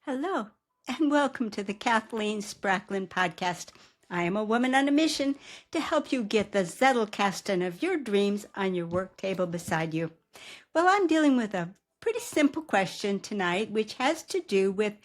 Hello, and welcome to the Kathleen Spracklin podcast. I am a woman on a mission to help you get the Zettelkasten of your dreams on your work table beside you. Well, I'm dealing with a pretty simple question tonight, which has to do with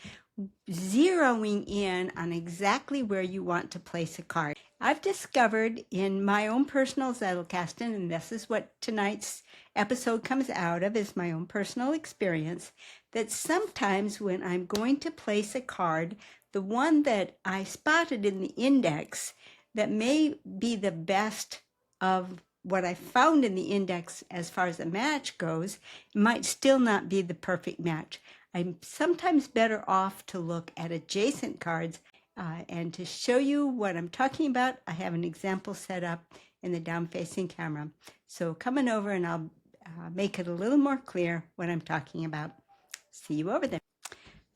zeroing in on exactly where you want to place a card. I've discovered in my own personal Zettelkasten, and this is what tonight's episode comes out of, is my own personal experience, that sometimes when I'm going to place a card, the one that I spotted in the index that may be the best of what I found in the index as far as the match goes, might still not be the perfect match. I'm sometimes better off to look at adjacent cards. And to show you what I'm talking about, I have an example set up in the down-facing camera. So come on over and I'll make it a little more clear what I'm talking about. See you over there.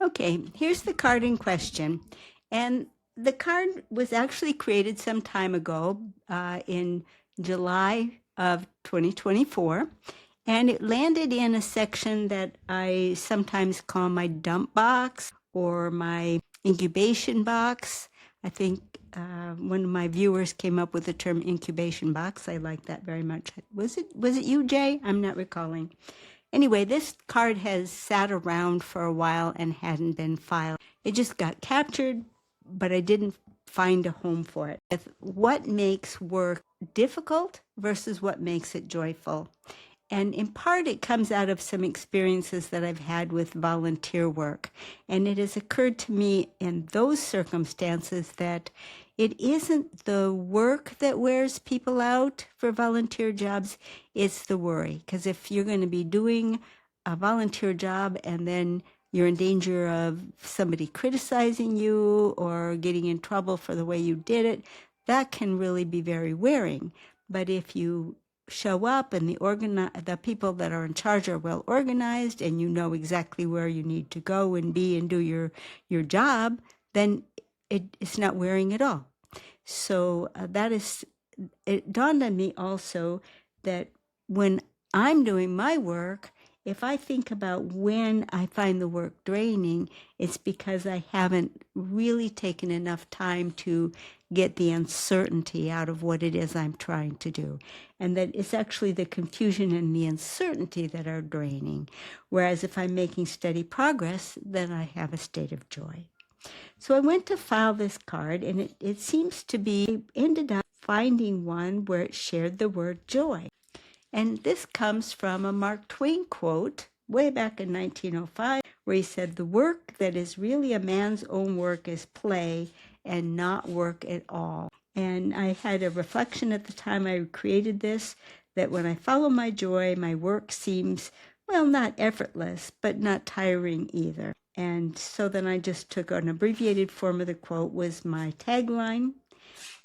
Okay, here's the card in question. And the card was actually created some time ago in July of 2024. And it landed in a section that I sometimes call my dump box or my incubation box. I think one of my viewers came up with the term incubation box. I like that very much. Was it you, Jay? I'm not recalling. Anyway, this card has sat around for a while and hadn't been filed. It just got captured, but I didn't find a home for it. What makes work difficult versus what makes it joyful? And in part, it comes out of some experiences that I've had with volunteer work. And it has occurred to me in those circumstances that it isn't the work that wears people out for volunteer jobs, it's the worry. Because if you're going to be doing a volunteer job and then you're in danger of somebody criticizing you or getting in trouble for the way you did it, that can really be very wearing. But if you show up and the people that are in charge are well organized and you know exactly where you need to go and be and do your job, then it's not wearing at all. So it dawned on me also that when I'm doing my work, if I think about when I find the work draining, it's because I haven't really taken enough time to get the uncertainty out of what it is I'm trying to do. And that it's actually the confusion and the uncertainty that are draining. Whereas if I'm making steady progress, then I have a state of joy. So I went to file this card, and it seems to be, ended up finding one where it shared the word joy. And this comes from a Mark Twain quote way back in 1905, where he said, "The work that is really a man's own work is play and not work at all." And I had a reflection at the time I created this, that when I follow my joy, my work seems, well, not effortless, but not tiring either. And so then I just took an abbreviated form of the quote was my tagline,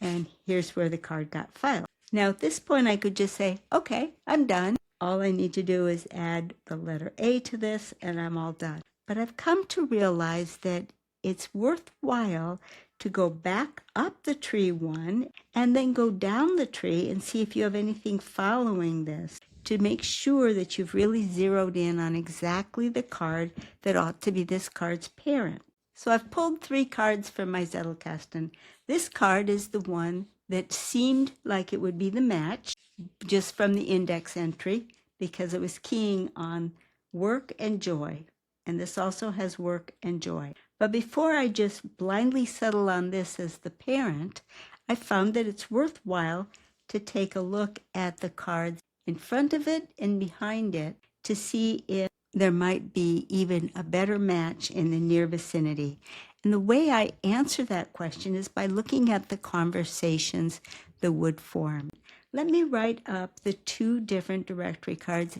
and here's where the card got filed. Now, at this point, I could just say, okay, I'm done. All I need to do is add the letter A to this, and I'm all done. But I've come to realize that it's worthwhile to go back up the tree one and then go down the tree and see if you have anything following this to make sure that you've really zeroed in on exactly the card that ought to be this card's parent. So I've pulled 3 cards from my Zettelkasten. This card is the one that seemed like it would be the match just from the index entry because it was keying on work and joy. And this also has work and joy. But before I just blindly settle on this as the parent, I found that it's worthwhile to take a look at the cards in front of it and behind it to see if there might be even a better match in the near vicinity. And the way I answer that question is by looking at the conversations that would form. Let me write up the 2 different directory cards,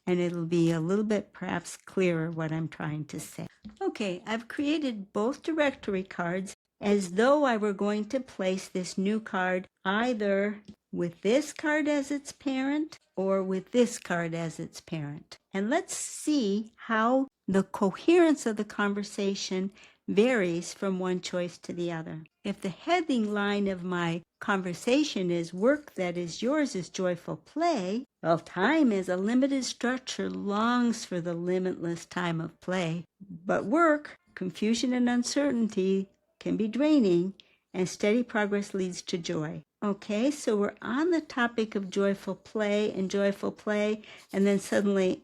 and it'll be a little bit perhaps clearer what I'm trying to say. Okay, I've created both directory cards as though I were going to place this new card either with this card as its parent or with this card as its parent. And let's see how the coherence of the conversation varies from one choice to the other. If the heading line of my conversation is work that is yours is joyful play, well, time is a limited structure longs for the limitless time of play, but work Confusion and uncertainty can be draining, and steady progress leads to joy. Okay, so we're on the topic of joyful play, and then suddenly,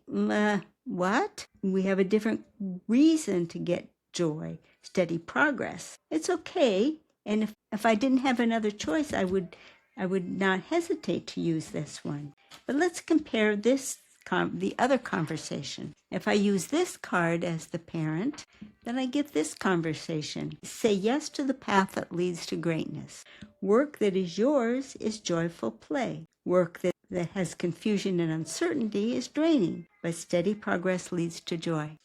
what? We have a different reason to get joy, steady progress. It's okay, and if I didn't have another choice, I would not hesitate to use this one. But let's compare the other conversation. If I use this card as the parent, then I get this conversation. Say yes to the path that leads to greatness. Work that is yours is joyful play. Work that has confusion and uncertainty is draining, but steady progress leads to joy.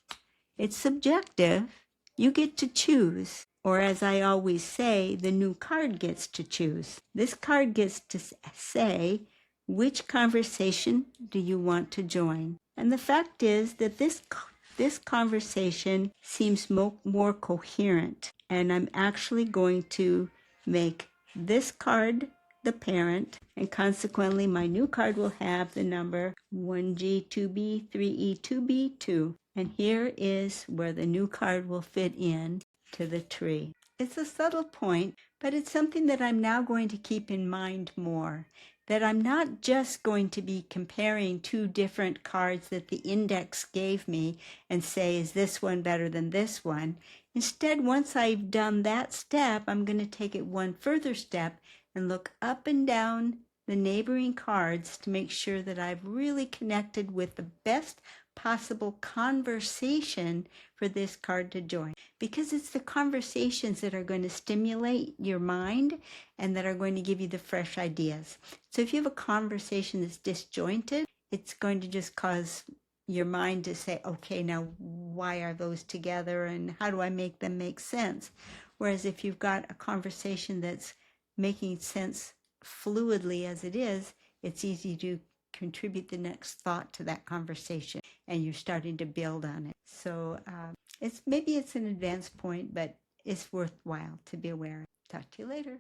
It's subjective. You get to choose. Or as I always say, the new card gets to choose. This card gets to say, which conversation do you want to join? And the fact is that this conversation seems more coherent. And I'm actually going to make this card the parent, and consequently my new card will have the number 1G, 2B, 3E, 2B, 2. And here is where the new card will fit in to the tree. It's a subtle point, but it's something that I'm now going to keep in mind more. That I'm not just going to be comparing two different cards that the index gave me and say, is this one better than this one? Instead, once I've done that step, I'm going to take it one further step and look up and down the neighboring cards to make sure that I've really connected with the best possible conversation for this card to join. Because it's the conversations that are going to stimulate your mind and that are going to give you the fresh ideas. So if you have a conversation that's disjointed, it's going to just cause your mind to say, okay, now why are those together and how do I make them make sense? Whereas if you've got a conversation that's making sense fluidly as it is, it's easy to contribute the next thought to that conversation and you're starting to build on it. So maybe it's an advanced point, but it's worthwhile to be aware. Talk to you later.